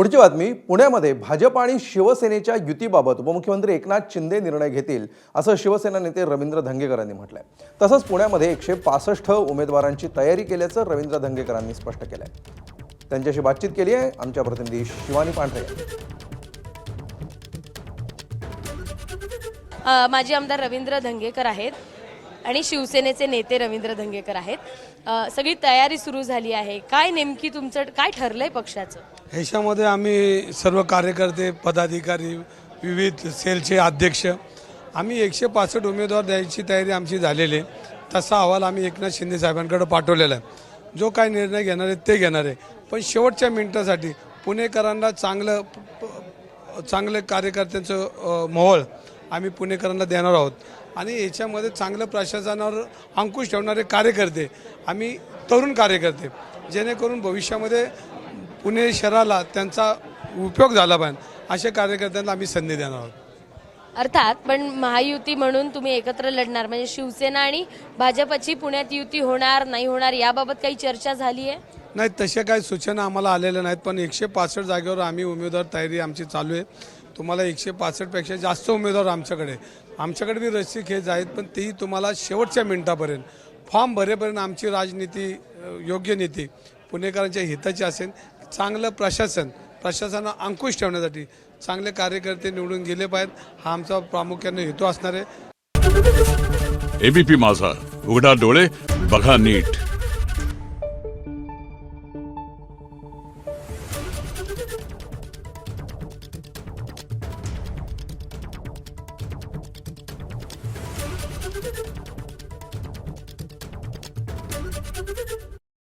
पुढची बातमी पुण्यामध्ये भाजप आणि शिवसेनेच्या युतीबाबत उपमुख्यमंत्री एकनाथ शिंदे निर्णय घेतील असं शिवसेना नेते रवींद्र धंगेकरांनी म्हटलंय। तसंच पुण्यामध्ये 165 उमेदवारांची तयारी केल्याचं रवींद्र धंगेकरांनी स्पष्ट केलंय। त्यांच्याशी बातचीत केली आहे आमच्या प्रतिनिधी शिवानी पांढरे। माजी आमदार रवींद्र धंगेकर आहेत आणि शिवसेनेचे नेते रवींद्र धंगेकर आहेत। सगळी तयारी सुरू झाली आहे। काय नेमकी तुमचं काय ठरलंय पक्षाचं? ह्याच्यामध्ये आम्ही सर्व कार्यकर्ते पदाधिकारी विविध सेलचे अध्यक्ष आम्ही 165 उमेदवार द्यायची तयारी आमची झालेली आहे। तसा अहवाल आम्ही एकनाथ शिंदे साहेबांकडे पाठवलेला आहे। जो काय निर्णय घेणार आहे ते घेणार आहे, पण शेवटच्या मिनिटासाठी पुणेकरांना चांगले कार्यकर्त्यांचं मोहोळ आम्ही पुणेकरांना देणार आहोत आणि याच्यामध्ये चांगलं प्रशासनावर अंकुश ठेवणारे कार्यकर्ते आम्ही तरुण कार्यकर्ते जेणेकरून भविष्यामध्ये पुणे शहराला त्यांचा उपयोग झाला पाहिजे अशा कार्यकर्त्यांना आम्ही संधी देणार आहोत। अर्थात पण महायुती म्हणून तुम्ही एकत्र लढणार, म्हणजे शिवसेना आणि भाजपची पुण्यात युती होणार नाही होणार याबाबत काही चर्चा झाली आहे? नाही, तशा काही सूचना आम्हाला आलेल्या नाहीत, पण 165 जागेवर आम्ही उमेदवार तयारी आमची चालू आहे। तुम्हाला 165 पेक्षा जास्त उमेदवार आमच्याकडे बी रस्सी खेच आहेत, पण तेही तुम्हाला शेवटच्या मिनिटापर्यंत फॉर्म भरेपर्यंत आमची राजनीती योग्य नीती पुणेकरांच्या हिताची असेल। चांगलं प्रशासनाला अंकुश ठेवण्यासाठी चांगले कार्यकर्ते निवडून गेले पाहिजेत, हा आमचा प्रामुख्याने हेतू असणार आहे। एबीपी माझा, उघडा डोळे बघा नीट।